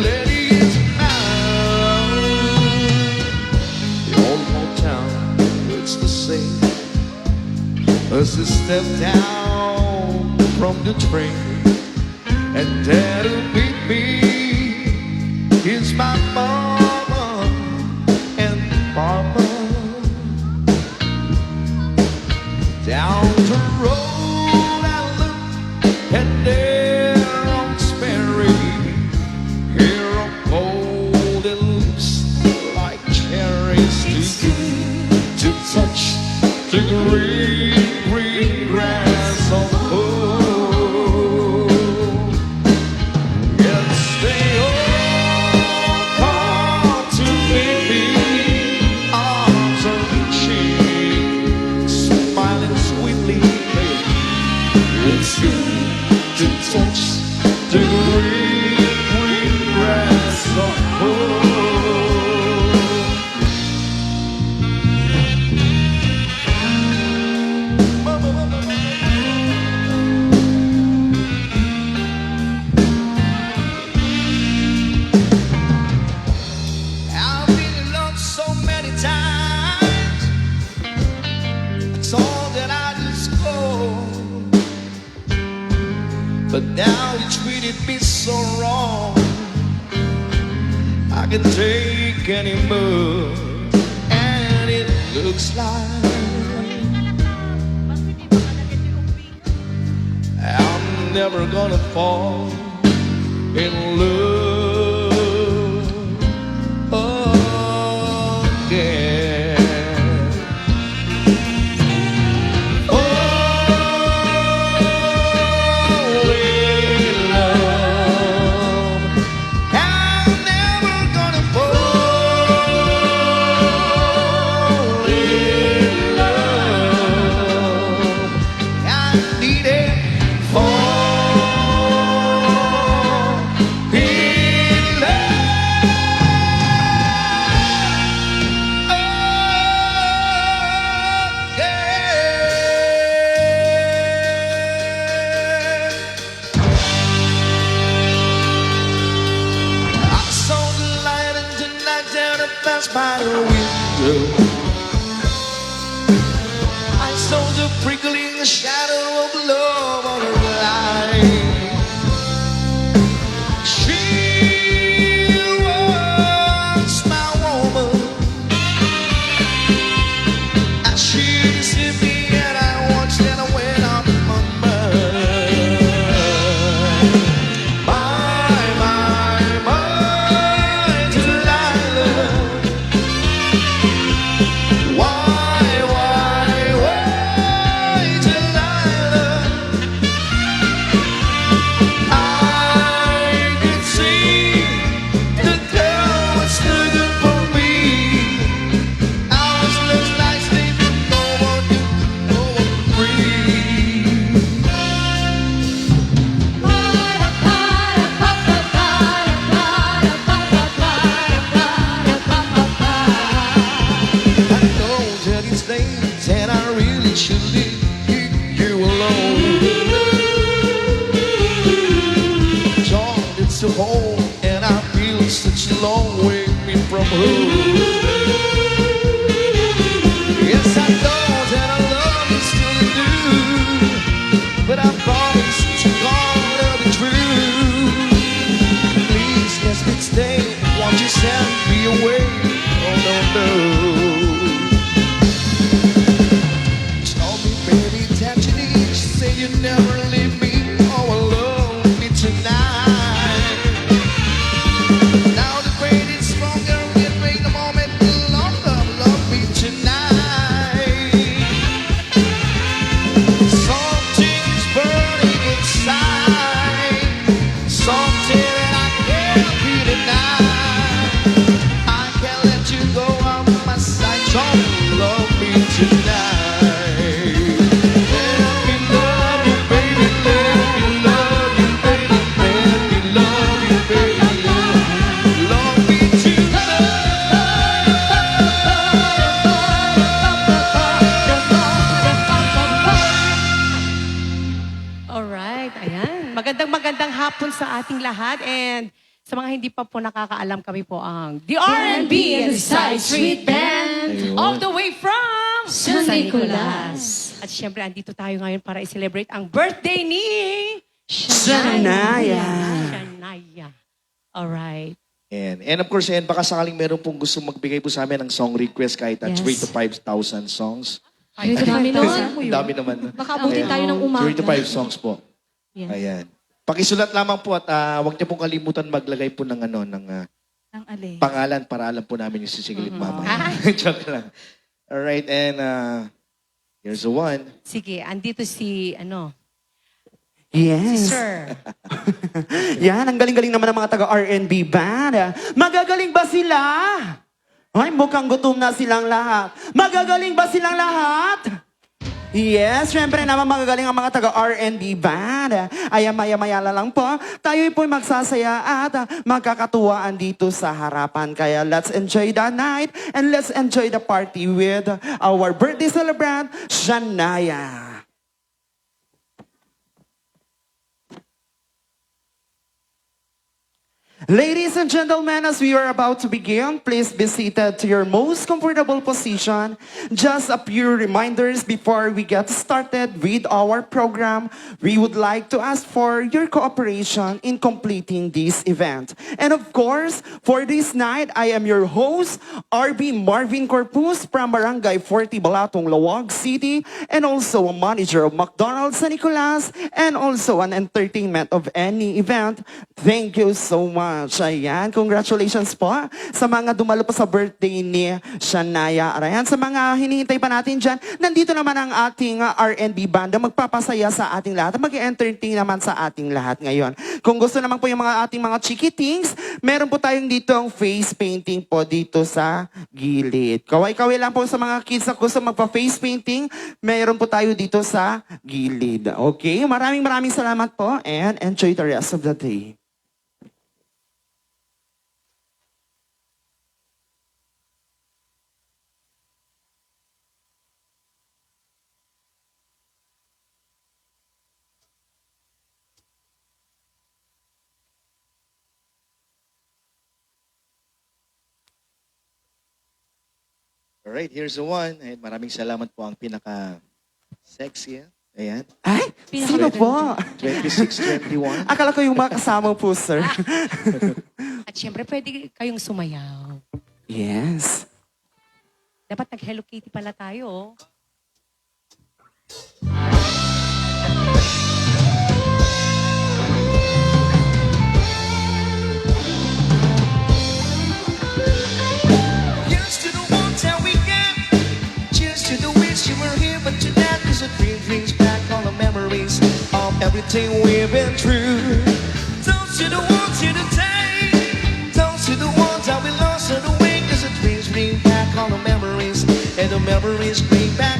lady is mine. The old hometown looks the same as I step down from the train, and there to meet me is my mama and papa. Down the road I look, and there on Sperry, here are golden lips like cherries to touch the green, green grass on the moon. Yes, they all come to meet me, arms reaching, smiling sweetly. It's good to touch the green, green grass on the moon. I've been in love so many times, it's all that I discover. But now you treated me so wrong, I can take any more. And it looks like I'm never gonna fall in love again. By the window, I saw the prickling shadow of love on her line. She was my woman, and she deceived me, and I watched and I went off my mind. My Delilah. And I really should leave you alone. John, it's a home, and I feel such a long way from home. Yes, I know that I love you still do, but I promise to God I'll be true. Please, let me stay. Won't you send me away? Oh no, no. You never leave me all alone with me tonight. Now the pain is stronger, it makes the moment longer. Love me tonight. Something's burning inside, something that I can't be denied. I can't let you go out of my sight. Don't love me tonight. Magandang hapon sa ating lahat, and Sa mga hindi pa po nakakaalam, kami po ang The R&B R&B and Side Street Band. all the way from San Nicolas. At syempre, andito tayo ngayon para i-celebrate ang birthday ni Shania. Shania. Alright. And of course, baka sakaling meron pong gusto magbigay po sa amin ng song request kahit Yes. 3 to 5,000 songs. Ay, dami nun. Ang dami naman. Baka abutin tayo ng umaga. 3 to 5 songs po. Yes. Ayan. Pakisulat lamang po at huwag niyo pong kalimutan maglagay po ng Ang alin. pangalan para alam po namin yung sisigilid mamaya. Joke lang. Alright, and here's the one. Sige, andito si, Yes. Sir. Yan, ang galing-galing naman ng mga taga-R&B band. Magagaling ba sila? Ay, mukhang gutom na silang lahat. Magagaling ba silang lahat? Yes, syempre naman magagaling ang mga taga-R&B band. Ayan, maya-maya lang po. Tayo po'y magsasaya at magkakatuwaan dito sa harapan. Kaya let's enjoy the night and let's enjoy the party with our birthday celebrant, Shania. Ladies and gentlemen, as we are about to begin, please be seated to your most comfortable position. Just a few reminders before we get started with our program. We would like to ask for your cooperation in completing this event. And of course, for this night, I am your host, RB Marvin Corpus from Barangay 40 Balatong, Lawag City, and also a manager of McDonald's San Nicolas, and also an entertainment of any event. Thank you so much. Ayan, congratulations po sa mga dumalo pa sa birthday ni Shania. Ayan, sa mga hinihintay pa natin dyan, nandito naman ang ating R&B banda magpapasaya sa ating lahat at mag-entertain naman sa ating lahat ngayon. Kung gusto naman po yung mga ating mga chikitings, meron po tayong dito ang face painting po dito sa gilid. Kaway-kaway lang po sa mga kids na gusto magpa-face painting, meron po tayo dito sa gilid. Okay, maraming salamat po and enjoy the rest of the day. Alright, here's the one. Ayan, maraming salamat po ang pinaka-sexy. Ayan. Ay, sino po? 26, 21. Akala ko yung mga kasama po, sir. At syempre, pwede kayong sumayaw. Yes. Dapat nag-Hello Kitty pala tayo. Oh. Here's to the ones that we got. Cheers to the wish you were here, but you're not. 'Cause the dream brings back all the memories of everything we've been through. Toast to the ones here today. Toast to the ones that we lost on the way. 'Cause the dreams bring back all the memories. And the memories bring back,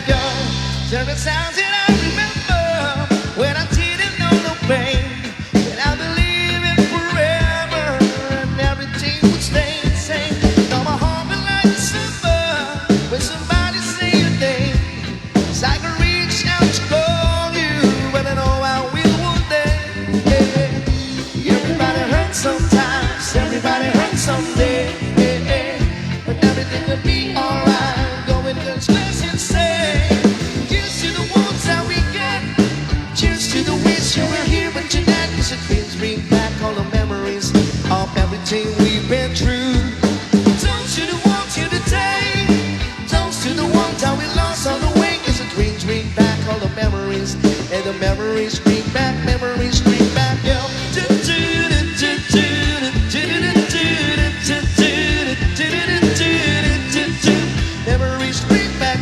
yo. There are sounds that I remember when I didn't know the pain. And I believe in forever and everything would stay the same. Now my heart feel like December when somebody say your name. 'Cause I can reach out to call you, but I know I will one day. Yeah. Everybody hurts sometimes, everybody hurts someday. Yeah. But everything will be alright. Going just let's say. Cheers to the ones that we get. Cheers to the wish you were here, but you're not. 'Cause it feels bring back all the memories of everything we've been through. Toast to the ones here today. Toast to the ones that we lost on the way. 'Cause the dreams bring back all the memories. And the memories bring back, yo. Memories bring back, yo.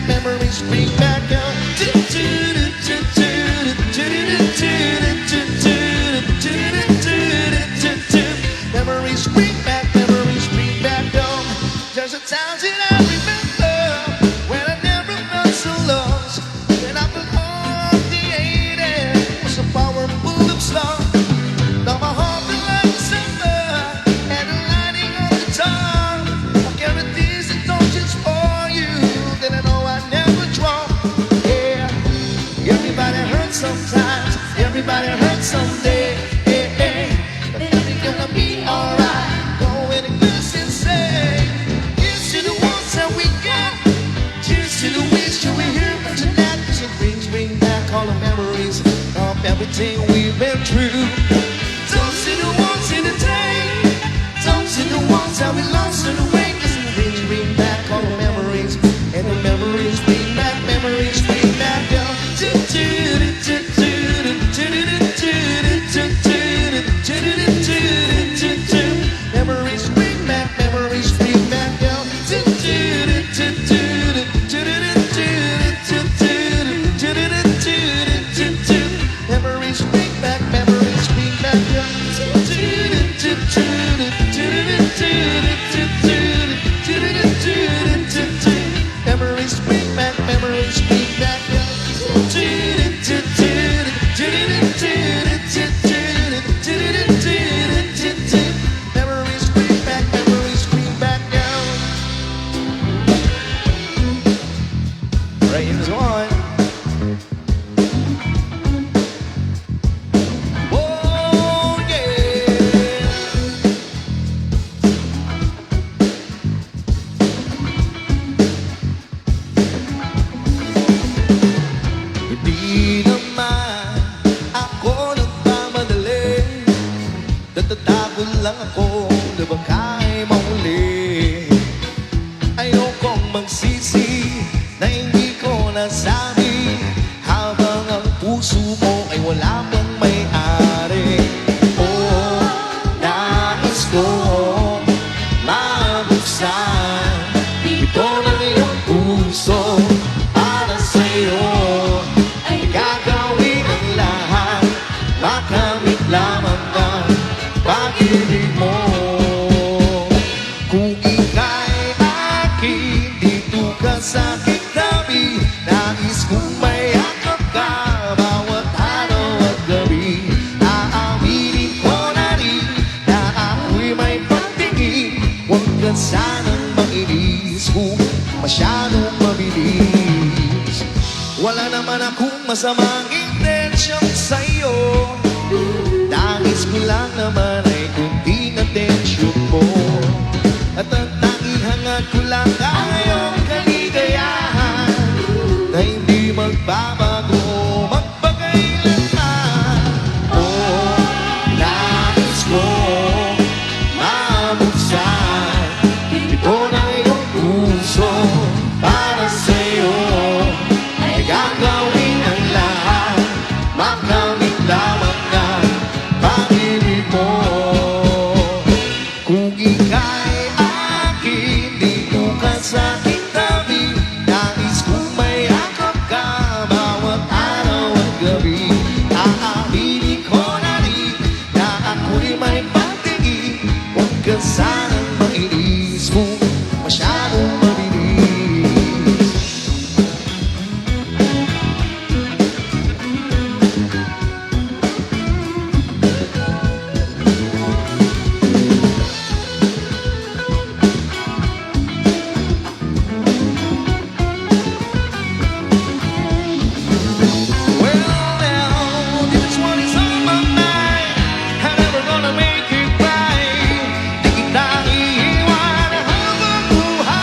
Memories bring back, yo. There's a time that I remember when I never felt so lost. When I belonged the 80s was so powerful of song. Now my heart feel like December and the lighting on the tongue. I carry these indulgence for you, then I know I never drop. Yeah, everybody hurts sometimes, everybody hurts someday. Yeah, yeah. But every everything we've been through. Don't see the ones in the day. Don't see the ones that we lost in the way. 'Cause the things bring back all the memories. And the memories bring back, memories bring back. Memories bring back, memories bring back. Memories bring back, memories bring back. Memories bring back, memories bring back. Memories bring back, memories bring back. Right, it's on. Oh yeah. Hindi naman ako nagmamadali. Natatakot lang ako na baka ay mahuli. Ayokong magsisi na hindi ko nasabi, habang ang puso mo ay wala pang may-ari. Oh, nais ko mabuksan ito ng iyong puso para sa'yo. Ay gagawin ang lahat, makamit lamang ang pag-ibig mo. Kung ika'y akin, dito ka sa aking tabi. Nais kong mayakap ka bawat araw at gabi. Aaminin ko na rin na ako'y may pagtingin. Huwag ka sanang mainis kung masyadong mabilis. Wala naman akong masamang intensyon sa'yo. Nais ko lang naman ay kunting atensyon mo. At ang tanging hangad ko lang ay iyong kaligayahan na hindi magbabago magpakailanman. Oh, nais ko mabuksan ito na iyong puso para sa'yo. Ay gagawin ang lahat, makamit lamang ang pag-ibig mo. Kung ika'y akin, dito ka sa aking tabi. Nais kong mayakap ka bawat araw at gabi. Aaminin ko na rin na ako'y may pagtingin. Huwag ka sanang mainis kung masyadong mabilis. Well, now, this one is on my mind. I'm never gonna make it right. Di kita iiwan habang buhay.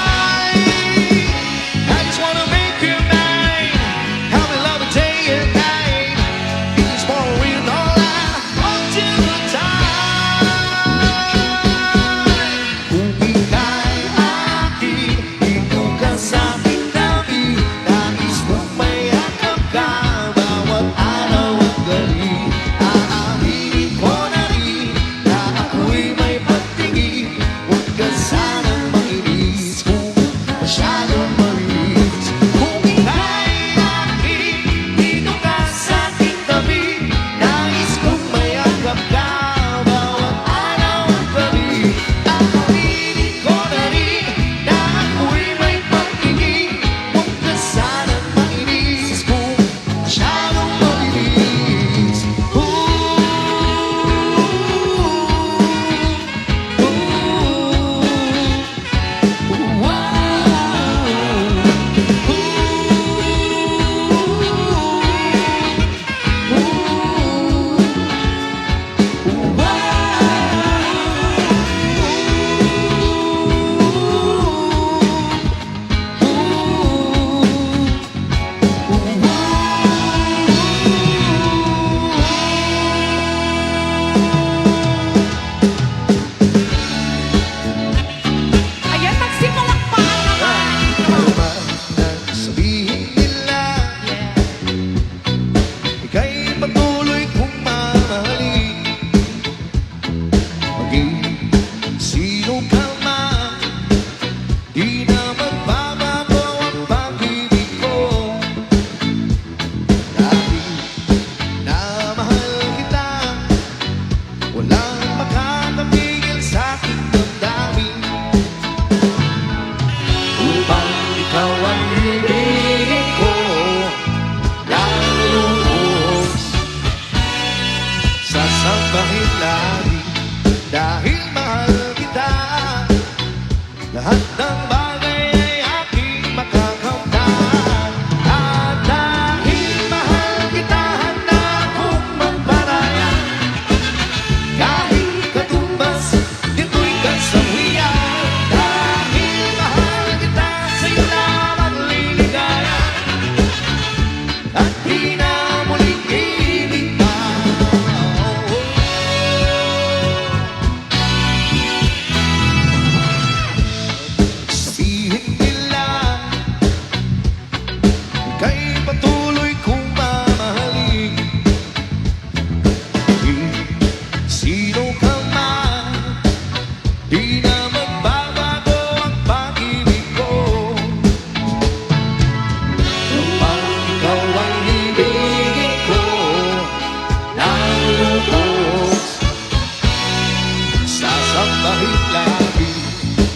kahit lagi.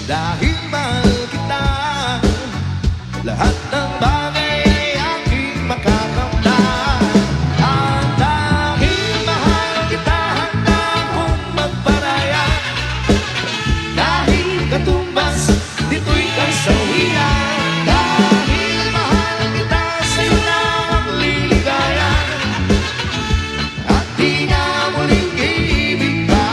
Dahil mahal kita, lahat ng bagay ay aking makakamtan. At dahil mahal kita, handa kong magparaya. Dahil katumbas, dito'y kasawian. Dahil mahal kita, sa'yo lang ang liligaya. At di na muling iibig pa.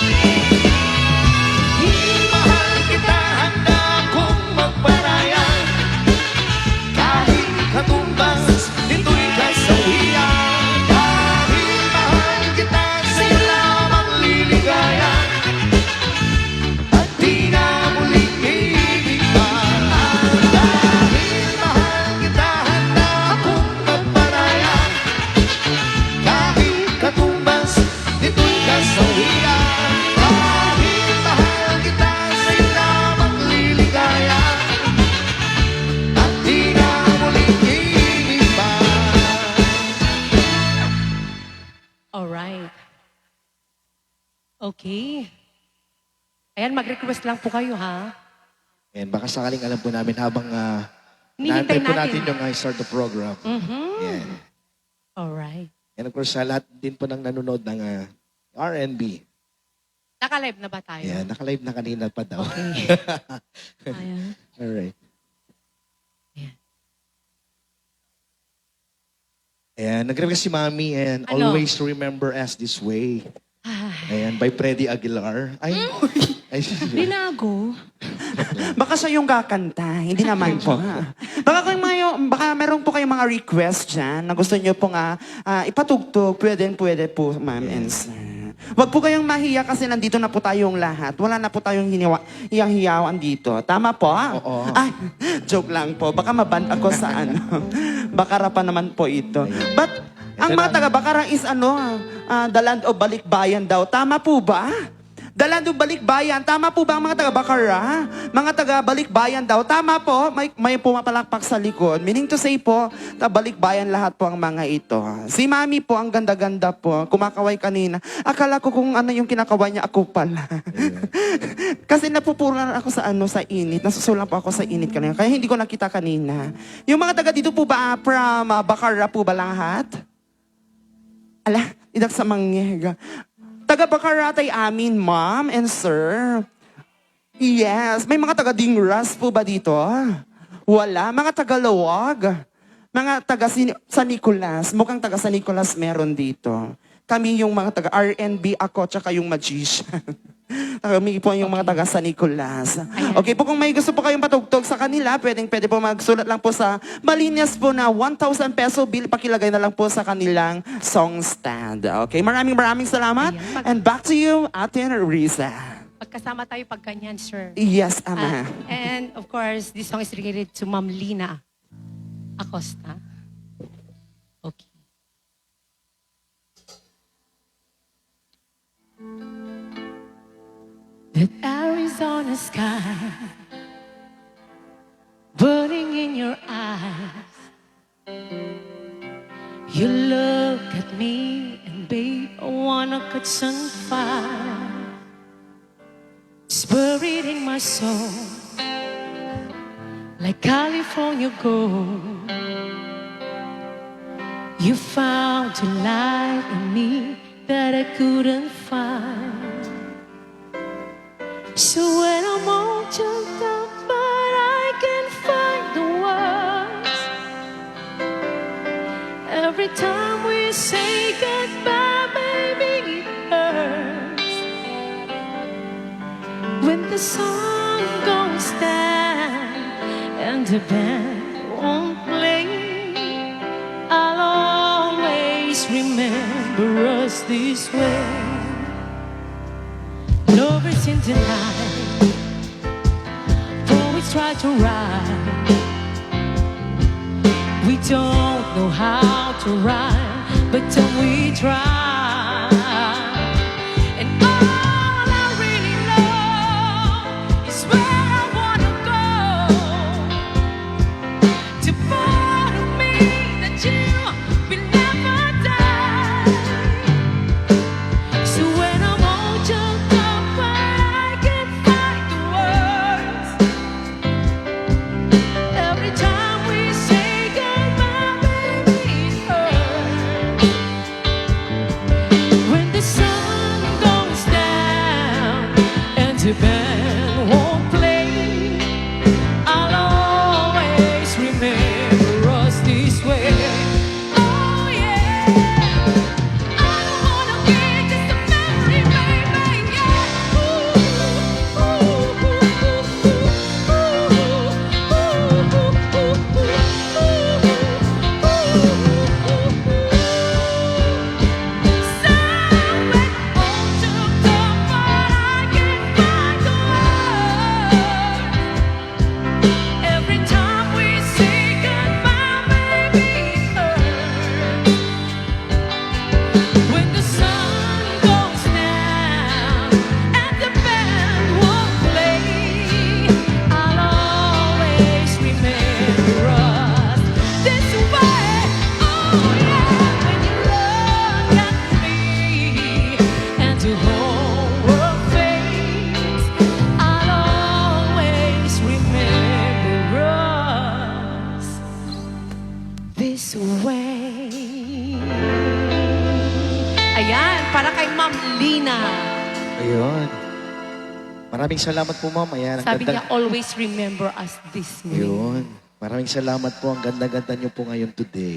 Dahil mahal kita, handa kong magparaya. Kahit katumbas, dito'y kasawian. Dahil mahal kita, sa'yo lamang liligaya. At di na muling iibig pa. Dahil mahal kita, handa kong magparaya. Kahit katumbas, dito'y kasawian. Dahil mahal kita, sa'yo lamang liligaya. At di na muling iibig pa. Alright. Okay. Ayan, mag-request lang po kayo, ha? And baka sakaling alam po namin habang Hinihintay naantay po natin. natin yung start the program. Yan. Alright. And of course, sa lahat din po ng nanonood ng R&B. Naka-live na ba tayo? Yan, naka-live na kanina pa daw. Okay. Ayan. Alright. Yan. Ayan, nag-request si Mami and Ano? Always Remember Us This Way. Ayan, by Freddy Aguilar. Ay, ay, Binago. Baka siya yung kakanta, hindi naman po. Baka meron po kayong mga request dyan na gusto nyo po nga ipatugtog. Pwede po, ma'am and sir. Huwag po kayong mahiya kasi nandito na po tayong lahat. Wala na po tayong hiyang-hiyawan dito. Tama po? Oo. Ay, joke lang po. Baka maban ako sa Bakara pa naman po ito. But, ang mga taga-Bakara is the land of Balikbayan daw. Tama po ba? The land of Balikbayan. Tama po ba ang mga taga-Bakara? Mga taga-Balikbayan daw. Tama po. May pumapalakpak sa likod. Meaning to say po, taga-Balikbayan lahat po ang mga ito. Si Mami po, ang ganda-ganda po. Kumakaway kanina. Akala ko kung ano yung kinakaway niya, ako pala. Kasi napupulan ako sa init. Nasusulang po ako sa init kanina. Kaya hindi ko nakita kanina. Yung mga taga dito po ba, from Bakara po ba lahat? Ala, idak sa mangyega. Taga-Bakaratay amin, ma'am and sir. Yes. May mga taga-Dingras po ba dito? Wala. Mga taga-Lawag. Mga taga-San Nicolas. Mukhang taga-San Nicolas meron dito. Kami yung mga taga-R&B, ako, tsaka yung magician. Kami po yung mga taga-San Nicolas. Okay po, kung may gusto po kayong patugtog sa kanila, pwede po magsulat lang po sa malinis po na 1,000 peso bill. Pakilagay na lang po sa kanilang song stand. Okay, maraming salamat. Ayan. And back to you, Ate Risa. Pagkasama tayo pagkanyan, sir. Yes, Ama. And of course, this song is dedicated to Ma'am Lina Acosta. Okay. That Arizona sky burning in your eyes. You look at me and babe, I wanna catch on fire. It's buried in my soul like California gold. You found a light in me that I couldn't find. So when I'm all choked up, but I can't find the words. Every time we say goodbye, baby, it hurts. When the sun goes down and the band won't play, I'll always remember us this way. Lovers in the night, poets try to write. We don't know how to rhyme, but don't we try? Ayan, para kay Ma'am Lina. Ayun. Maraming salamat po, ma'am. Ayan, ang Sabi ganda. niya, always remember us this way. Ayun. Maraming salamat po. Ang ganda-ganda niyo po ngayon today.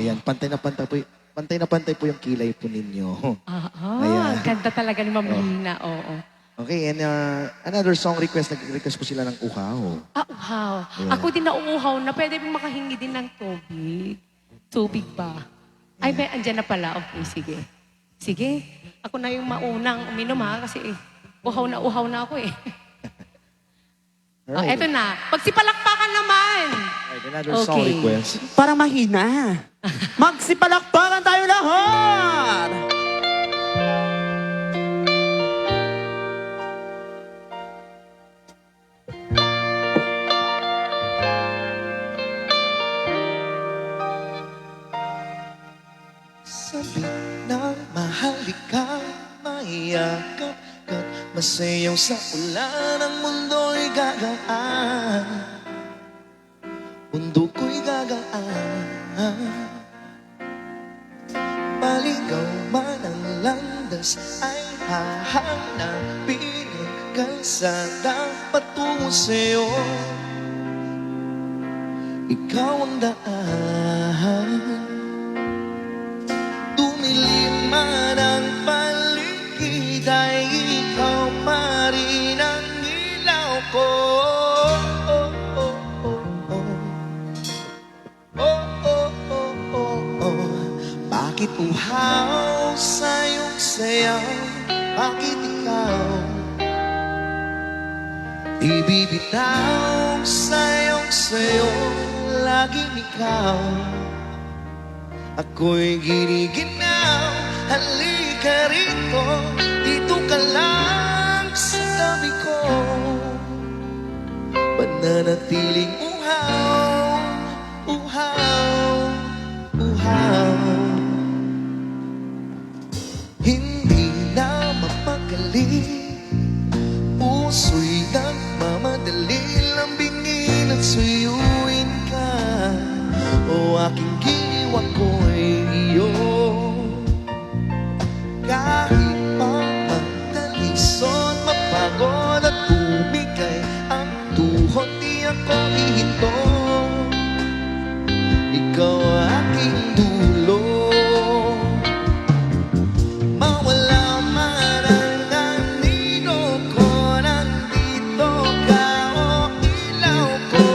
Ayan, pantay na pantay po yung kilay po ninyo. Ayan. Ganda talaga ni Ma'am Lina, oo. Okay, and another song request. Nag-request po sila ng Uhaw. Uhaw. Ako din nauuhaw na pwede mong makahingi din ng tubig. Tubig ba? Ay, may andyan na pala. Okay, sige. Sige. Ako na yung maunang uminom ha, kasi uhaw na ako eh. Alright. Eto na. Pagsipalakpakan naman. Alright, another song Okay. request. Parang mahina. Magsipalakpakan tayo lahat! Sabi ng mahal ikaw, mayakap ka't masayaw sa ulan. Ang mundo'y gagaan, mundo ko'y gagaan. Maligaw man ang landas ay hahanapin ang kalsada patungo sa'yo. Ikaw ang daan. Dumilim man ang paligid ay ikaw pa rin ang ilaw ko. Oh, oh, oh, oh. Oh, oh, oh, oh, oh. Bakit uhaw sa iyong sayaw? Bakit ikaw di bibitaw sa iyong sayo? Laging ikaw ako'y giniginaw. Halika rito, dito ka lang sa tabi ko. Mananatiling uhaw, uhaw, uhaw. Hindi na mapakali, puso'y nagmamadali. Lambingin at suyuin ka, o aking giniwa ko'y iyo. Kahit pa magdalisod, mapagod at bumigay ang tuhod, di ako ihinto. Ikaw aking dulo. Mawala man ang anino ko, nandito ka o ilaw ko.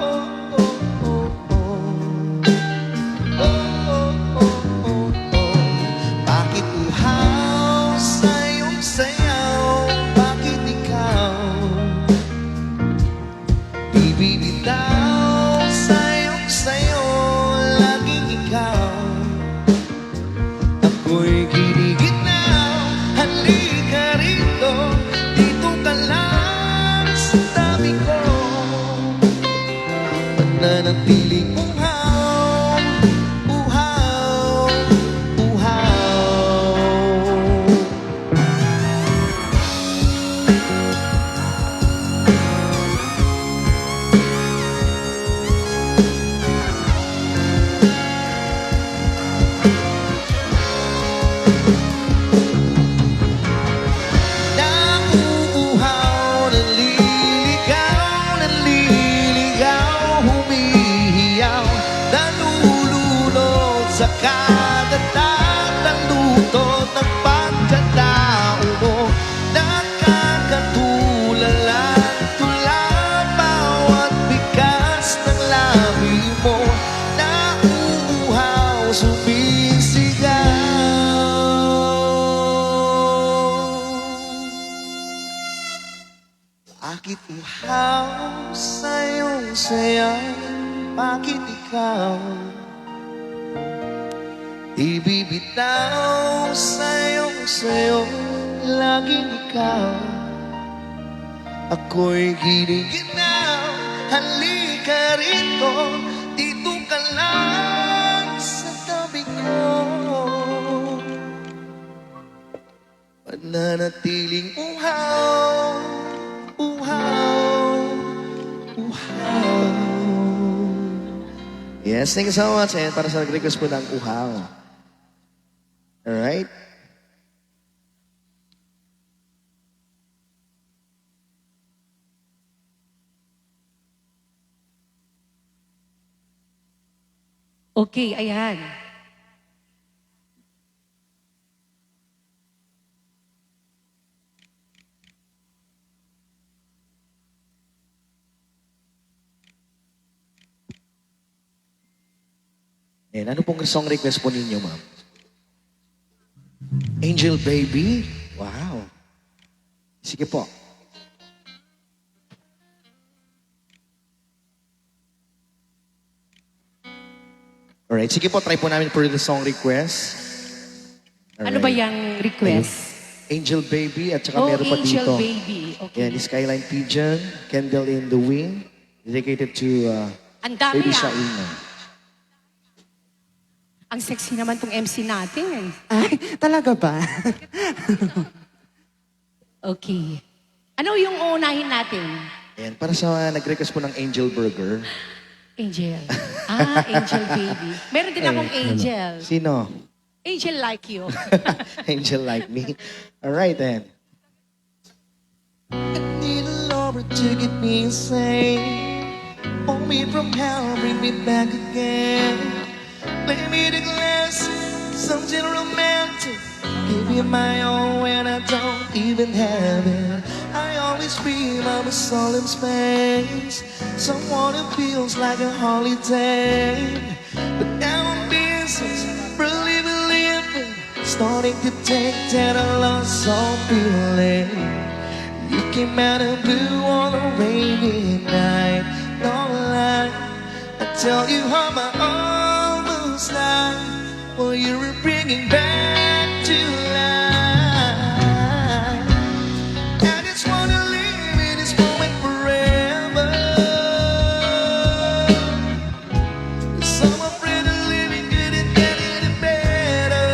Oh, oh, oh, oh. Oh, oh, oh, oh, oh. Bakit uhaw sa iyong sayaw? Bakit ikaw di bibitaw sa iyong sayo? Laging ikaw ako'y giniginaw. Halika rito, dito ka lang sa tabi ko. Mananatiling uhaw, uhaw, uhaw. Nauuhaw, naliligaw, humihiyaw, nalulunod sa kadatat, ang lutot ng pagkatao mo. Nakakatulala, tula bawat bigas ng labi mo. Nauuhaw, sumisigaw. Bakit uhaw sa iyong sayaw? Bakit ikaw di bibitaw sa iyong sayo? Laging ikaw ako'y giniginaw. Halika rito, dito ka lang sa tabi ko. Mananatiling uhaw, uhaw, uhaw. Yes, thank you so much. And para sa request po ng uhaw. Alright. right? Okay, ayan. And ano pong song request po ninyo, ma'am? Angel Baby? Wow. Sige po. Alright, sige po, try po namin for the song request. Ano ba yung request? Angel Baby at saka Oh, meron pa Angel dito. Baby. Okay. Yan, Skyline Pigeon, Candle in the Wind, dedicated to Ang dami Baby ah. Shaina. Ang sexy naman tong MC natin eh. Ay, talaga ba? Okay. Ano yung uunahin natin? Ayan, para sa nag-request po ng Angel Burger. Angel. Angel Baby. Meron din akong Angel. Sino? Angel like you. Angel like me. Alright then. I need a Lord to get me insane. Pull me from hell, bring me back again. Play me the glass, something romantic. Give you my all when I don't even have it. I always dream of a solemn space, someone who feels like a holiday. But now I'm busy, really believing, starting to take that I lost all feeling. You came out of blue on a rainy night, no lie. I tell you how my almost died. Well, you were bringing back to life. I just wanna live in this moment forever. 'Cause I'm afraid of living good and getting better.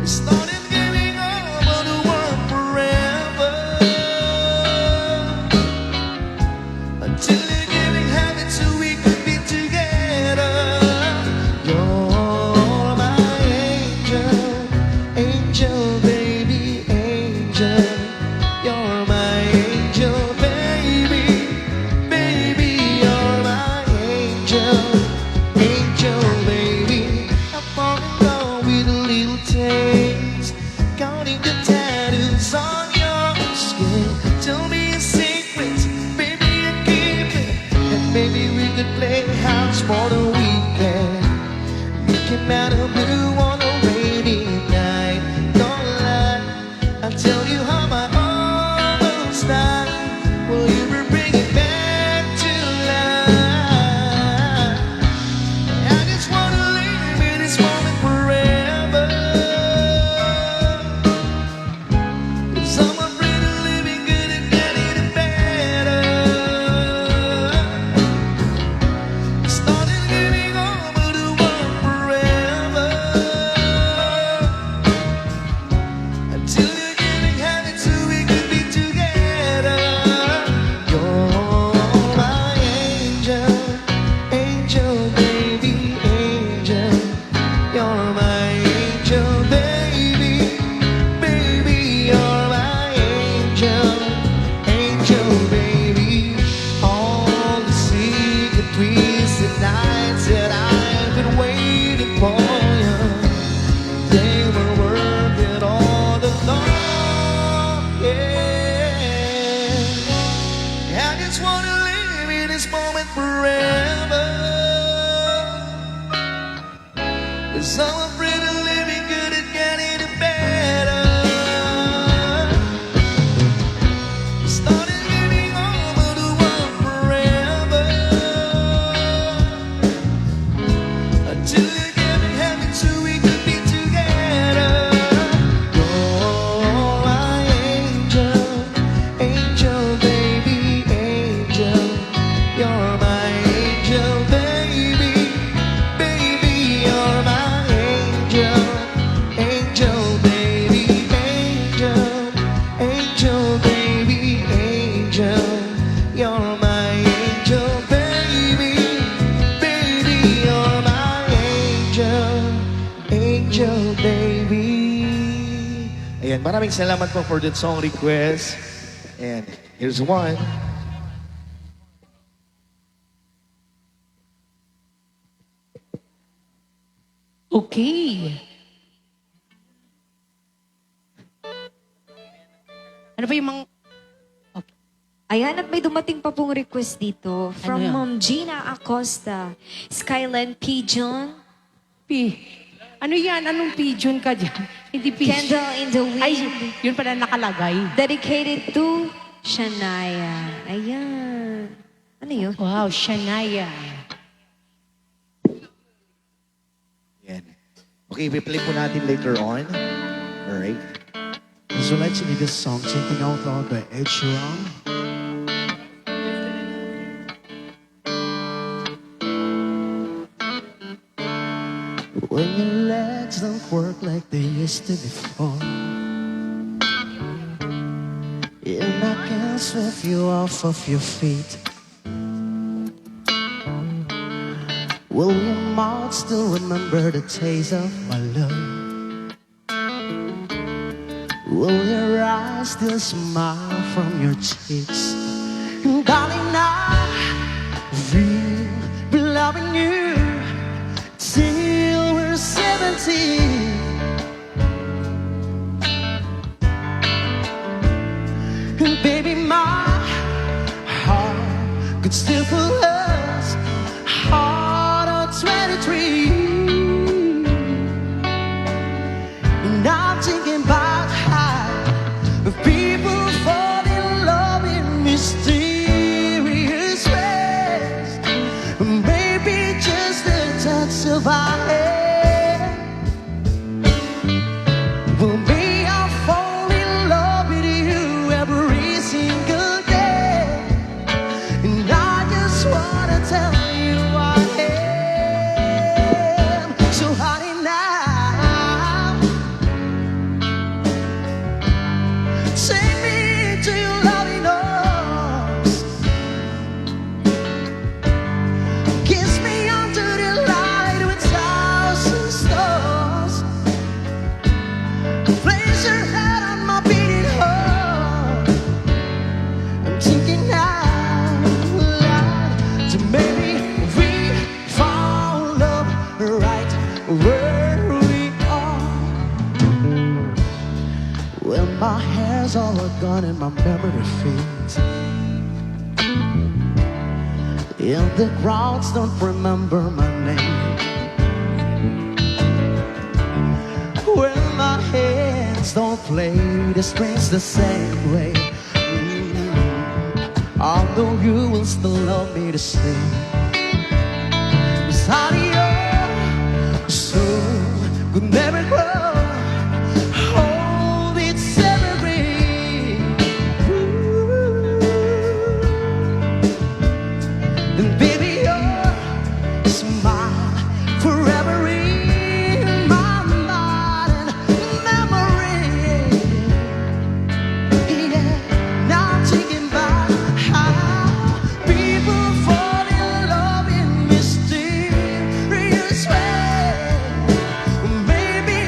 Started giving up on the world forever. Until you're giving habit so we could be together. You're my angel, angel baby, angel. You're my angel baby, baby. You're my angel, angel baby. I fall in love with a little taste, counting the tattoos on your skin. Tell me a secret, baby, I keep it. And maybe we could play house for the weekend. You came out of blue on a rainy night. Don't lie, I'll tell you how my almost died. Will you bring it back to life? I just wanna live in this moment forever. 'Cause I'm afraid of living good and getting better. Started giving over the world forever. Until you're giving habit so we could be together. You're my angel, angel baby, angel. You're my angel baby, baby. You're my angel, angel baby. All the secret twisted nights that I've been waiting for you, they were worth it all along. Yeah, I just wanna live in this moment forever. 'Cause I'm afraid of living good and getting better. Started giving over the world forever. Until you're giving heaven so we could be together. You're my angel, angel baby, angel. You're my angel baby, baby. You're my angel. Angel baby. Ayan, maraming salamat po for that song request. And here's one. Okay. Ano ba yung mga... Okay. Ayan, at may dumating pa pong request dito from Ano yan? Ma'am Gina Acosta. Skyline Pigeon, Ano yan? Anong pigeon ka dyan? Hindi pigeon. Candle in the Wind, Ay, yun pala nakalagay. dedicated to Shania. Ayan. Ano yun? Wow, Shania. Yan. Okay, i-play po natin later on. Alright. So let's sing this song, Thinking Out Loud by Ed Sheeran. When your legs don't work like they used to before, and I can't sweep you off of your feet. Will your mouth still remember the taste of my love? Will your eyes still smile from your cheeks? And darling, we'll be loving you till we're 70. And baby, my heart could still pull us heart of 23. And I'm thinking about how people fall in love in mysterious ways. Maybe just a touch of our hand. Well, me, I fall in love with you every single day. And I just wanna tell you I am. So honey, now take me to your loving arms. Kiss me under the light with thousand stars. Place your head on my beating heart. I'm thinking out loud to maybe we found love right where we are. Well, my hair's all gone and my memory fades, and the crowds don't remember my name. Well, my hands don't play the strings the same way. Although you will still love me the same. Cause honey, your soul could never grow. Hold its evergreen. And baby, your smile forever in my mind and memory. Yeah, now I'm thinking about how people fall in love in mysterious ways. Maybe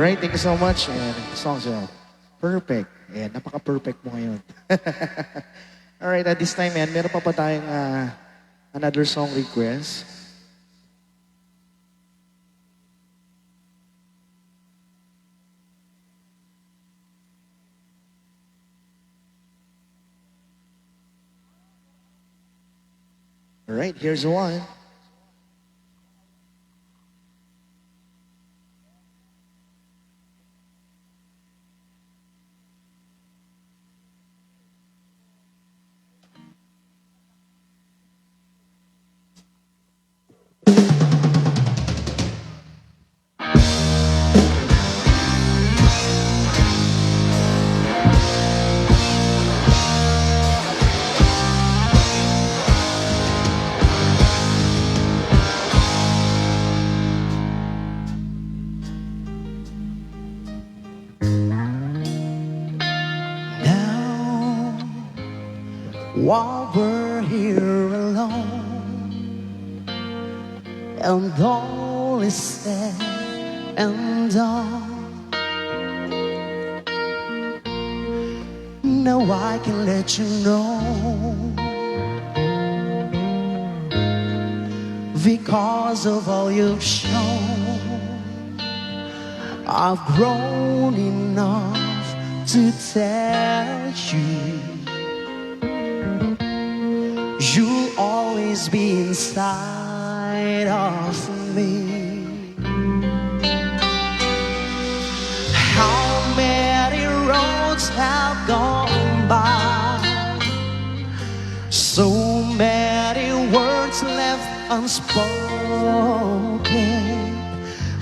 Alright, thank you so much. And songs are perfect. Ayan, napaka-perfect mo ngayon. Alright, at this time, yan, meron pa tayong another song request. Alright, here's one. Now, while we're here alone, and all is said and done, now I can let you know, because of all you've shown, I've grown enough to tell you, you'll always be inside of me. How many roads have gone by, so many words left unspoken,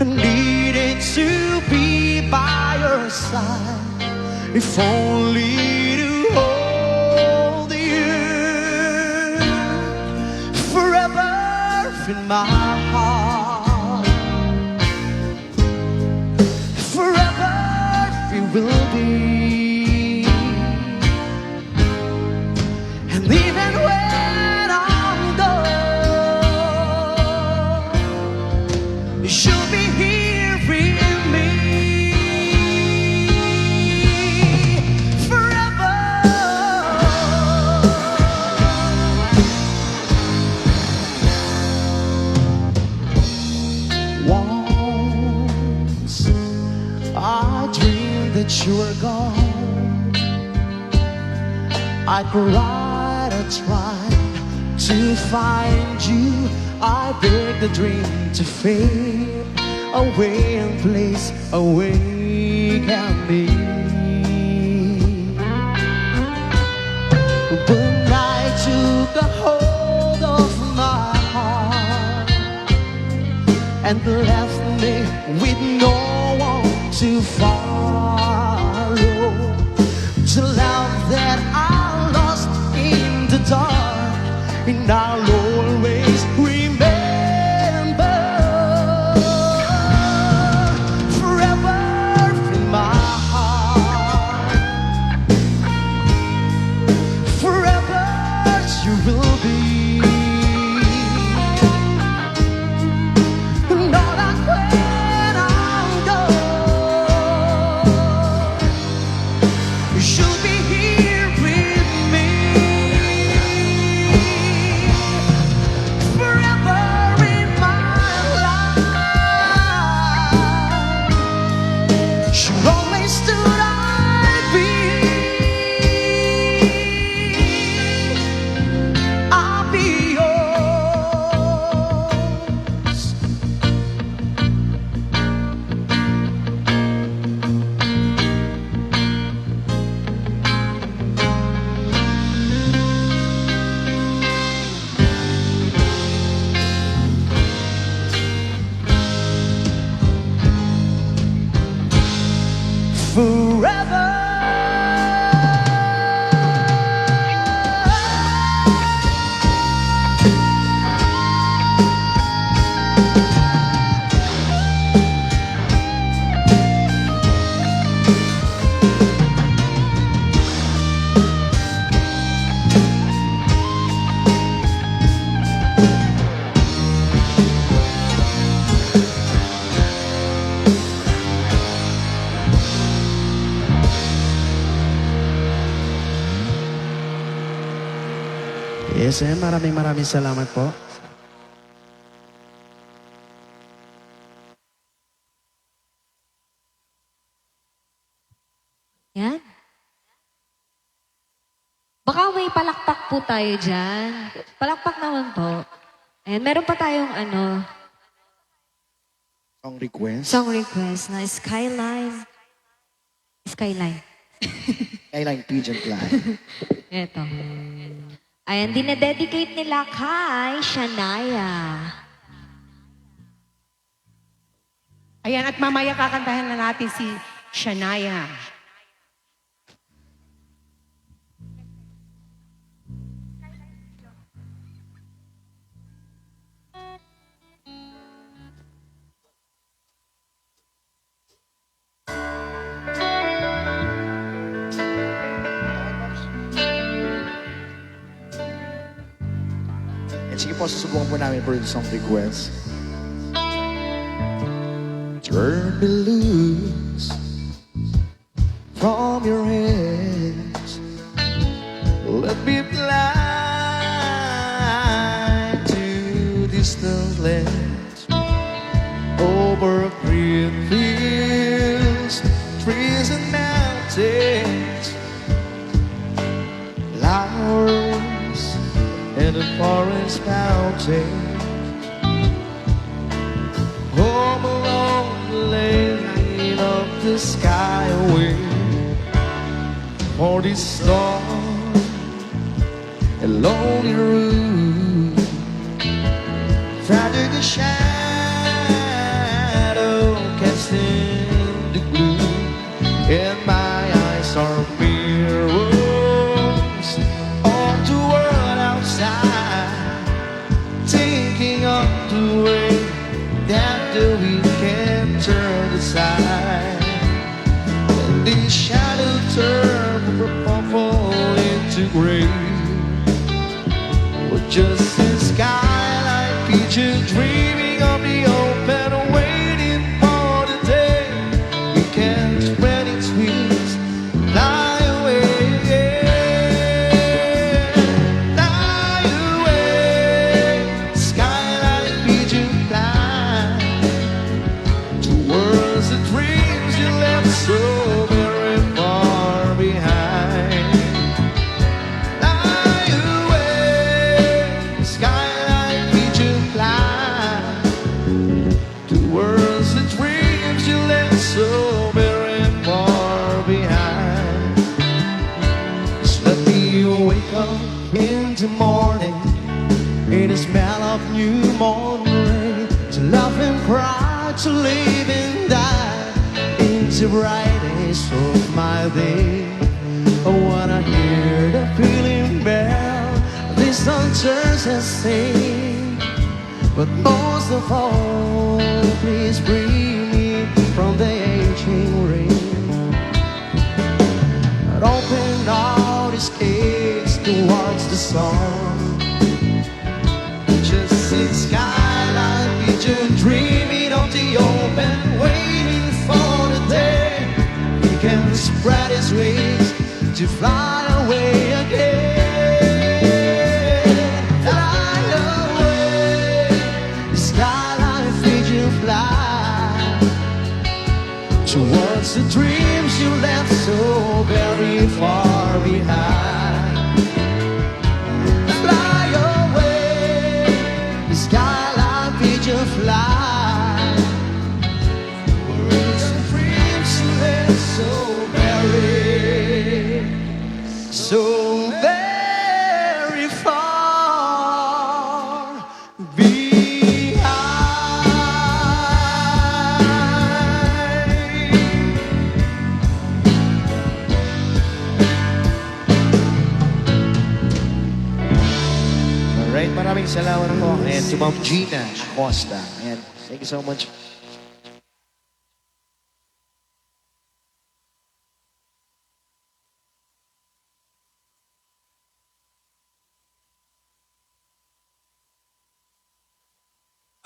needed to be by your side, if only to hold you forever in my heart. Forever you will be, and even when I'm gone, you'll be here with me. Once I dreamed that you were gone, I cried, I tried to find you. I begged the dream to fade away and place awake at me. When I took a hold of my heart and left me with no one to follow, the love that I lost in the dark, and I'll always remember. Forever in my heart, forever you will be. Know that when I'm gone, you'll be here with me. Forever in my life, you always stood I'd be. I'll be yours. Forever. Yes, maraming salamat po. Yan. Baka may palakpak po tayo dyan. Palakpak naman po. Ayan, meron pa tayong Song request. song request na Skyline. Skyline. Skyline Pigeon Fly. Ito. Ayan, dinededicate nila kay Shania. Ayan, at mamaya kakantahan na natin si Shania. And sige po, susubukan po namin for the song request. Turn me loose from your hands. Let me fly to distant lands, over green fields, trees and mountains, flowers and the forest mountain. Home along the lane of the skyway, for this storm and lonely room, tragic shadow casting the gloom, and my eyes are mirrors of the world outside, taking up the way that the wind can turn aside, and the shadow turn from purple into gray. We're just a skyline pigeon dreaming of the open, waiting for the day it can spread its wings, fly away, fly away, skyline pigeon fly towards the dreams you left so very far behind. Fly away, skyline pigeon fly towards the dreams you left so very far behind. Just let me wake up in the morning in the smell of new morning rain, to laugh and cry, to live and die in the brightness of my day. I wanna hear the pealing bell, this sun turns and sing. But most of all, please bring me from the aging rain, and open all these gates towards the sun. Just a skyline pigeon dreaming of the open, waiting for the day he can spread his wings to fly away again. Fly away, the skyline pigeon fly towards the dreams you left so very far behind. Fly away, the skyline pigeon fly towards the dreams you left so very far behind. Alright, maraming salamat po. And to Ma'am Gina Acosta. And thank you so much.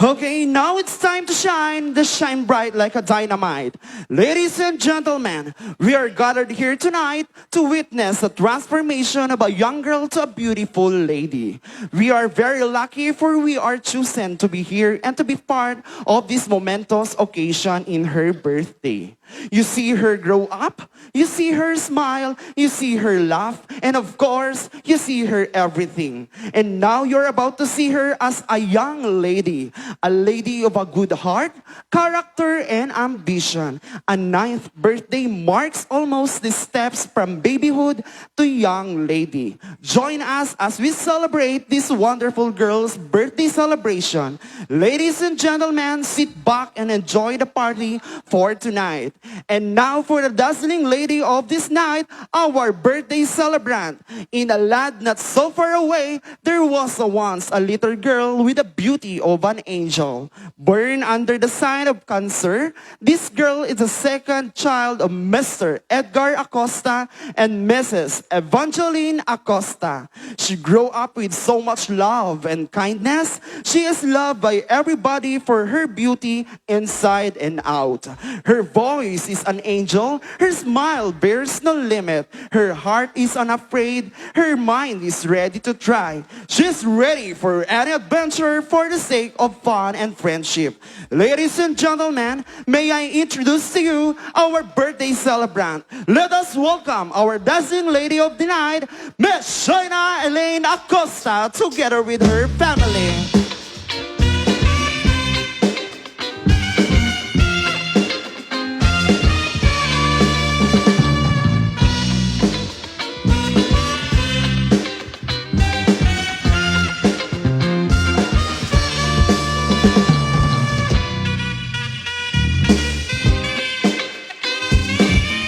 Okay, now it's time to shine, the shine bright like a dynamite. Ladies and gentlemen, we are gathered here tonight to witness the transformation of a young girl to a beautiful lady. We are very lucky for we are chosen to be here and to be part of this momentous occasion in her birthday. You see her grow up, you see her smile, you see her laugh, and of course, you see her everything. And now you're about to see her as a young lady, a lady of a good heart, character, and ambition. A ninth birthday marks almost the steps from babyhood to young lady. Join us as we celebrate this wonderful girl's birthday celebration. Ladies and gentlemen, sit back and enjoy the party for tonight. And now for the dazzling lady of this night, our birthday celebrant. In a land not so far away, there was once a little girl with the beauty of an angel. Born under the sign of Cancer, this girl is the second child of Mr. Edgar Acosta and Mrs. Evangeline Acosta. She grew up with so much love and kindness. She is loved by everybody for her beauty inside and out. Her voice is an angel. Her smile bears no limit. Her heart is unafraid. Her mind is ready to try. She's ready for any adventure for the sake of fun and friendship. Ladies and gentlemen, may I introduce to you our birthday celebrant. Let us welcome our dazzling lady of the night, Miss Shaina Elaine Acosta, together with her family.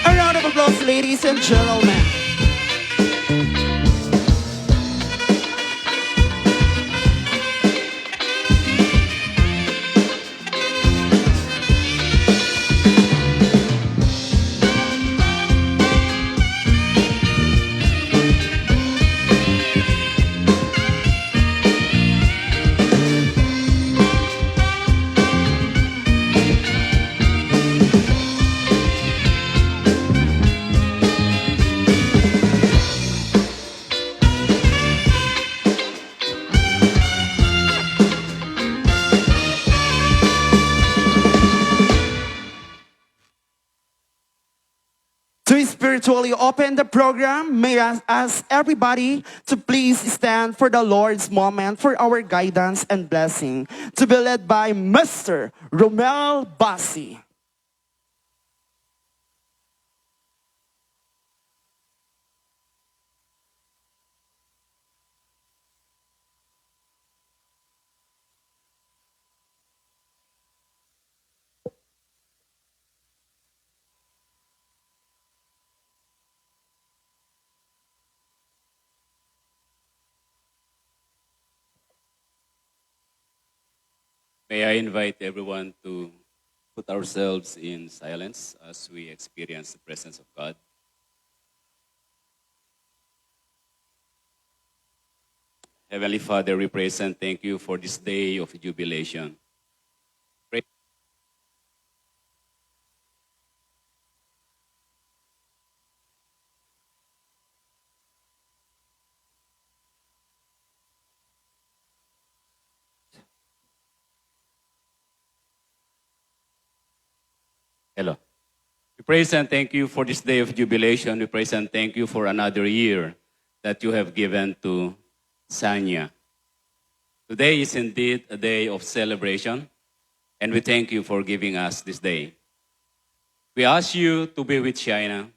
A round of applause, ladies and gentlemen. To spiritually open the program, may I ask everybody to please stand for the Lord's moment for our guidance and blessing, to be led by Mr. Romel Bassi. May I invite everyone to put ourselves in silence as we experience the presence of God. Heavenly Father, we praise and thank you for this day of jubilation. Pray- Hello. We praise and thank you for this day of jubilation. We praise and thank you for another year that you have given to Sanya. Today is indeed a day of celebration, and we thank you for giving us this day. We ask you to be with Shaina.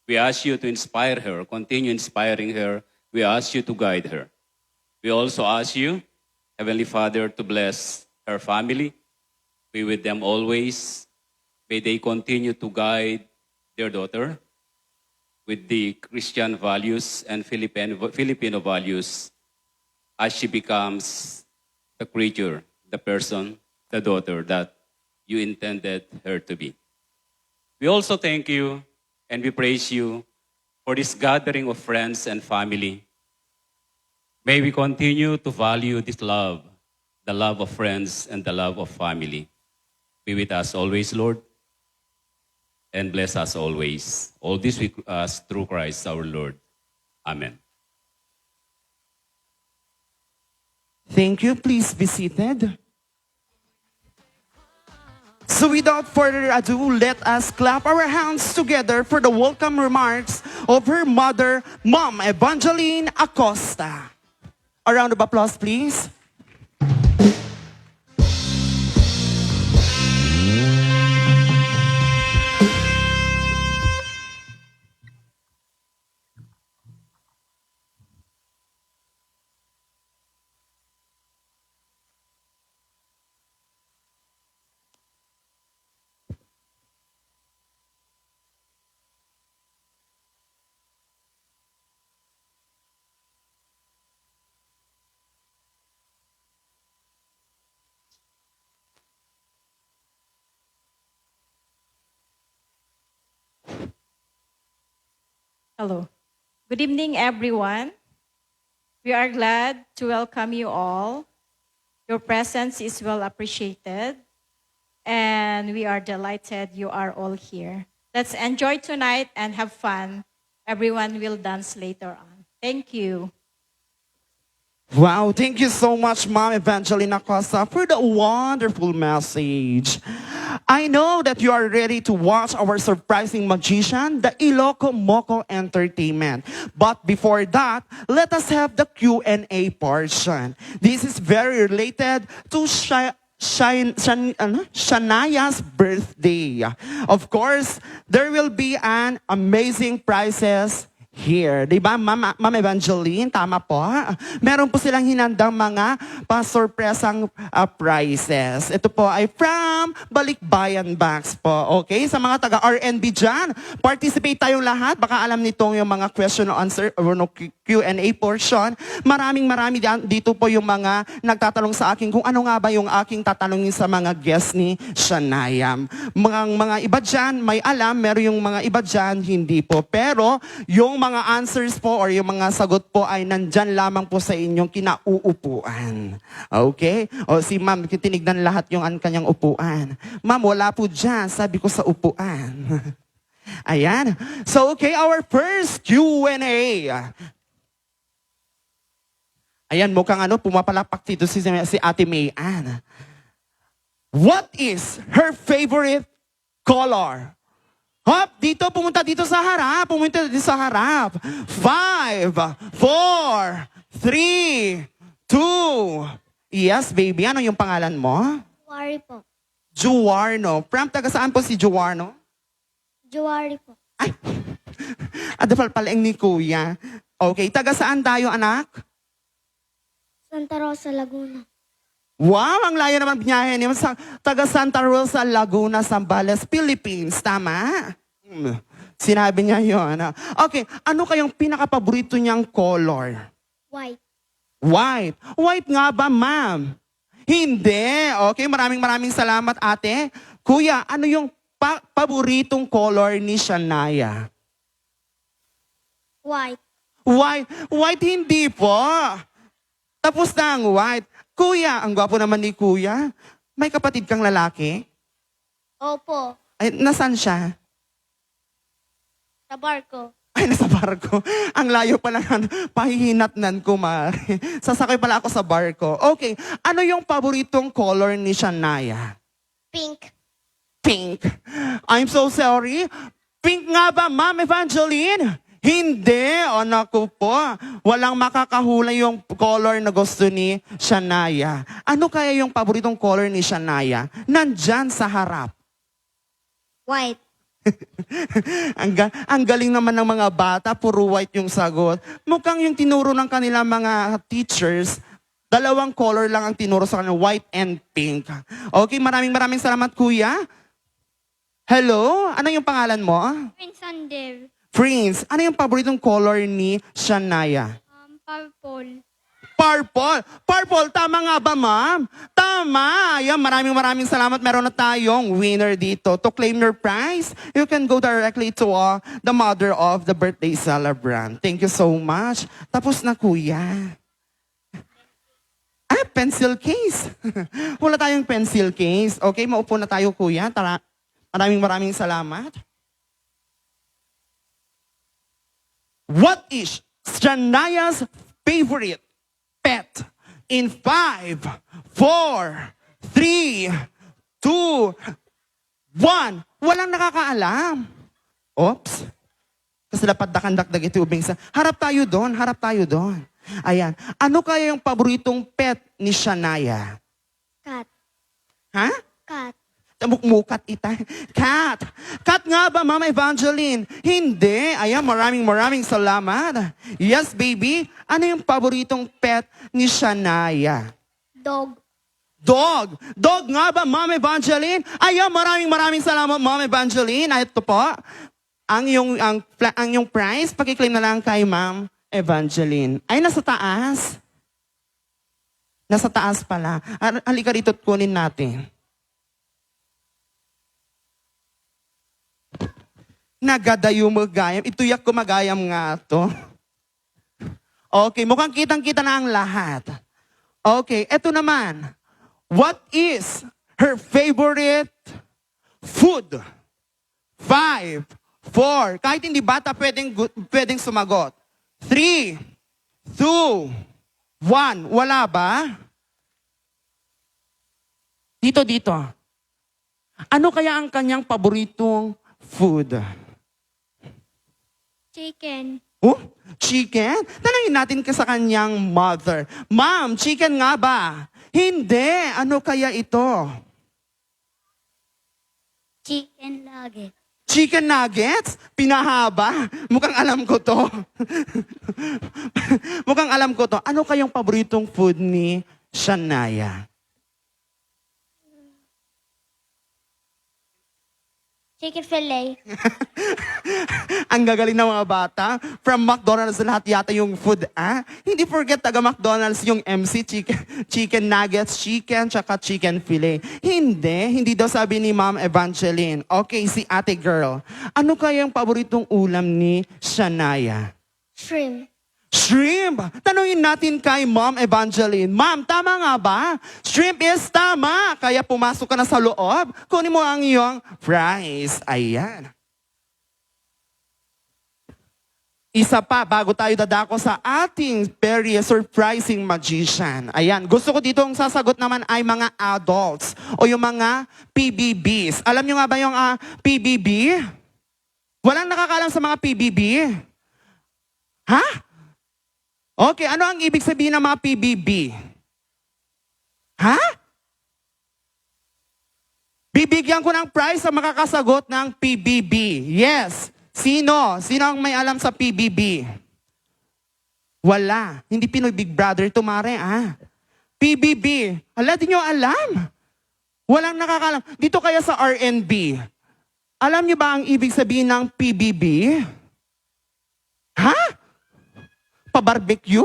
We ask you to inspire her, continue inspiring her. We ask you to guide her. We also ask you, Heavenly Father, to bless her family. Be with them always. May they continue to guide their daughter with the Christian values and Filipino values as she becomes the creature, the person, the daughter that you intended her to be. We also thank you and we praise you for this gathering of friends and family. May we continue to value this love the love of friends, and the love of family. Be with us always, Lord, and bless us always. All this we ask through Christ our Lord. Amen. Thank you. Please be seated. So without further ado, let us clap our hands together for the welcome remarks of her mother, Mom Evangeline Acosta. A round of applause, please. Hello. Good evening, everyone. We are glad to welcome you all. Your presence is well appreciated, and we are delighted you are all here. Let's enjoy tonight and have fun. Everyone will dance later on. Thank you. Wow, thank you so much, Mom Evangeline Acosta, for the wonderful message. I know that you are ready to watch our surprising magician, the Iloco Moco Entertainment. But before that, let us have the Q&A portion. This is very related to Shanaya's birthday. Of course, there will be an amazing prizes here. Di ba, Ma'am Evangeline? Tama po. Meron po silang hinandang mga pa-surpresang prizes. Ito po ay from Balikbayan Bags po. Okay? Sa mga taga-RNB dyan, participate tayong lahat. Baka alam nitong yung mga question and answer or no, Q&A portion. Marami dito po yung mga nagtatanong sa akin kung ano nga ba yung aking tatanungin sa mga guests ni Shanaya. Mga iba dyan may alam, meron yung mga iba dyan hindi po. Pero yung mga answers po or yung mga sagot po ay nandyan lamang po sa inyong kinauupuan. Okay? O si Ma'am, tinignan lahat yung kanyang upuan. Ma'am, wala po dyan. Sabi ko sa upuan. Ayan. So, okay, our first Q&A. Ayan, mukhang pumapalapak dito si Ate Mayan. What is her favorite color? Hop, pumunta dito sa harap. 5, 4, 3, 2. Yes, baby. Ano yung pangalan mo? Juwari po. Juwarno. From taga saan po si Juwarno? Juwari po. Ay, adapal pala ni Kuya. Okay, taga saan tayo, anak? Santa Rosa, Laguna. Wow, ang layo naman biyahe niyo. Taga Santa Rosa, Laguna, Zambales, Philippines. Tama? Sinabi niya yun. Okay, ano kayong pinaka-paborito niyang color? White. White. White nga ba, ma'am? Hindi. Okay, maraming salamat, ate. Kuya, ano yung paboritong color ni Shanaya? White. White. White hindi po. Tapos na ang white. Kuya, ang gwapo naman ni Kuya. May kapatid kang lalaki? Opo. Ay, nasan siya? Sa barko. Ay, nasa barko. Ang layo pala ng pahihinatnan ko, Mari. Sasakay pala ako sa barko. Okay, ano yung paboritong color ni Shanaya? Pink. Pink. I'm so sorry. Pink nga ba, Ma'am Evangeline? Hindi, anak ko po. Walang makakahula yung color na gusto ni Shanaya. Ano kaya yung paboritong color ni Shanaya? Nandyan sa harap. White. ang galing naman ng mga bata, puro white yung sagot. Mukhang yung tinuro ng kanilang mga teachers, dalawang color lang ang tinuro sa kanila, white and pink. Okay, maraming salamat, Kuya. Hello, ano yung pangalan mo? Prince Sander. Prince, ano yung paboritong color ni Shanaya? Purple. Purple. Purple, tama nga ba, ma'am? Tama. Ayan, maraming salamat. Meron na tayong winner dito. To claim your prize, you can go directly to the mother of the birthday celebrant. Thank you so much. Tapos na, kuya. Pencil case. Wala tayong pencil case. Okay, maupo na tayo, kuya. Maraming salamat. What is Shanaya's favorite pet? In 5, 4, 3, 2, 1. Walang nakakaalam. Oops. Kasi dapat dakang-dakdag ito ubing sa... Harap tayo doon. Ayan. Ano kaya yung paboritong pet ni Shanaya? Cat. Ha? Cat. Mukmukat ita. Cat. Cat nga ba, Mama Evangeline? Hindi. Ayan, maraming salamat. Yes, baby. Ano yung paboritong pet ni Shanaya? Dog. Dog. Dog nga ba, Ma'am Evangeline? Ayan, maraming salamat, Ma'am Evangeline. Ito po, ang yung prize, pakiklaim na lang kay Ma'am Evangeline. Ay, nasa taas. Nasa taas pala. Halika rito at kunin natin. Nagadayo magayam. Ituyak ko magayam nga to. Okay, mukhang kitang-kita na ang lahat. Okay, eto naman. What is her favorite food? 5, 4. Kahit hindi bata, pwedeng sumagot. 3, 2, 1. Wala ba? Dito. Ano kaya ang kanyang paboritong food? Chicken. Oh, chicken? Tanungin natin ka sa kanyang mother. Ma'am, chicken nga ba? Hindi. Ano kaya ito? Chicken nugget. Chicken nuggets? Pinahaba? Mukhang alam ko to. Mukhang alam ko to. Ano kayang paboritong food ni Shanaya? Chicken fillet. Ang gagaling ng mga bata. From McDonald's lahat yata yung food, ah? Hindi forget taga McDonald's yung MC, chicken nuggets, chicken, tsaka chicken fillet. Hindi daw sabi ni Ma'am Evangeline. Okay, si ate girl. Ano kayang paboritong ulam ni Shanaya? Shrimp. Shrimp! Tanungin natin kay Ma'am Evangeline. Ma'am, tama nga ba? Shrimp is tama. Kaya pumasok ka na sa loob. Kunin mo ang iyong prize. Ayan. Isa pa, bago tayo dadako sa ating very surprising magician. Ayan, gusto ko dito ang sasagot naman ay mga adults o yung mga PBBs. Alam nyo nga ba yung PBB? Walang nakakalam sa mga PBB? Ha? Okay, ano ang ibig sabihin ng mga PBB? Ha? Bibigyan ko ng prize sa makakasagot ng PBB. Yes. Sino? Sino ang may alam sa PBB? Wala. Hindi Pinoy Big Brother, tumare, PBB. Ala, di nyo alam. Walang nakakalam. Dito kaya sa RNB. Alam nyo ba ang ibig sabihin ng PBB? Ha? Pa-barbecue?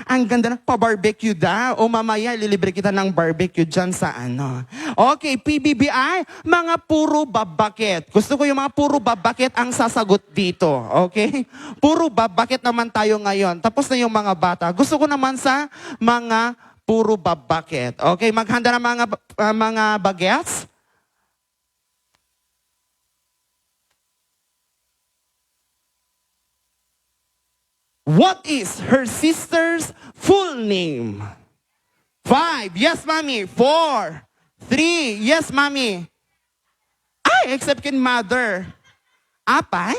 Ang ganda ng pa-barbecue daw. O mamaya, ililibre kita ng barbecue dyan sa ano. Okay, PBBI, mga puro babakit. Gusto ko yung mga puro babakit ang sasagot dito. Okay? Puro babakit naman tayo ngayon. Tapos na yung mga bata. Gusto ko naman sa mga puro babakit. Okay, maghanda ng mga bagets. What is her sister's full name? 5, yes, mommy. 4, 3, yes, mommy. Ay, except kin mother. Apay?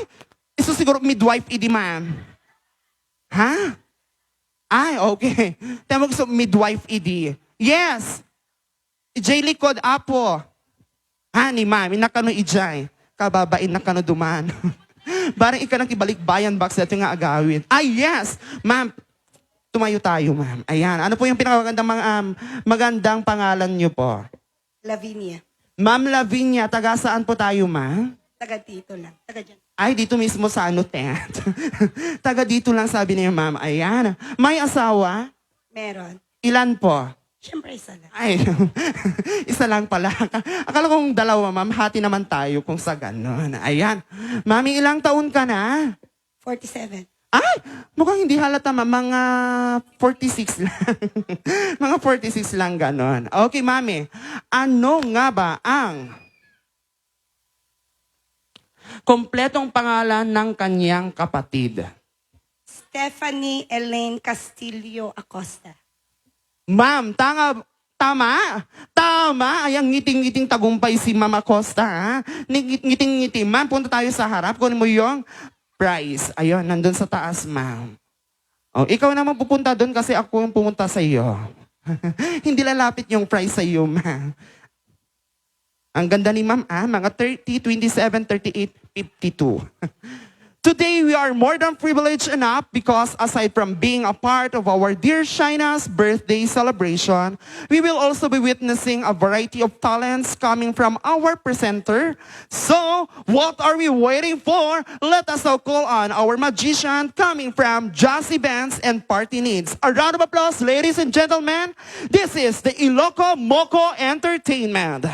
Iso siguro midwife idi, ma'am. Ha? Ay, okay. Tama gusto midwife idi. Yes. Ijay likod, apo. Ha, ni ma'am, inakano ijay. Kababain na kano duman. Barang ika nang ibalik bayan box natin nga agawin. Ay, yes! Ma'am, tumayo tayo, ma'am. Ayan. Ano po yung pinakamagandang magandang pangalan niyo po? Lavinia. Ma'am Lavinia, taga saan po tayo, ma'am? Taga dito lang. Taga dyan. Ay, dito mismo sa ano, tent. Taga dito lang sabi niya, ma'am. Ayan. May asawa? Meron. Ilan po? Siyempre isa lang. Ay, isa lang pala. Akala kong dalawa, ma'am. Hati naman tayo kung sa ganon. Ayan. Mami, ilang taon ka na? 47. Ay! Mukhang hindi halata, ma'am. Mga 46 lang. Mga 46 lang, ganon. Okay, mami. Ano nga ba ang kompletong pangalan ng kanyang kapatid? Stephanie Elaine Castillo Acosta. Ma'am, tama? Tama! Ay, ang ngiting-ngiting tagumpay si Mama Costa, ha? Ngiting-ngiting. Ma'am, punta tayo sa harap. Kunin mo yung prize. Ayun, nandun sa taas, ma'am. Oh, ikaw naman pupunta doon kasi ako yung pumunta sa iyo. Hindi lalapit yung prize sa iyo, ma'am. Ang ganda ni ma'am, mga 30, 27, 38, 52. Today, we are more than privileged enough because aside from being a part of our dear Shina's birthday celebration, we will also be witnessing a variety of talents coming from our presenter. So, what are we waiting for? Let us now call on our magician coming from Jazz Events and Party Needs. A round of applause, ladies and gentlemen. This is the Iloco Moco Entertainment.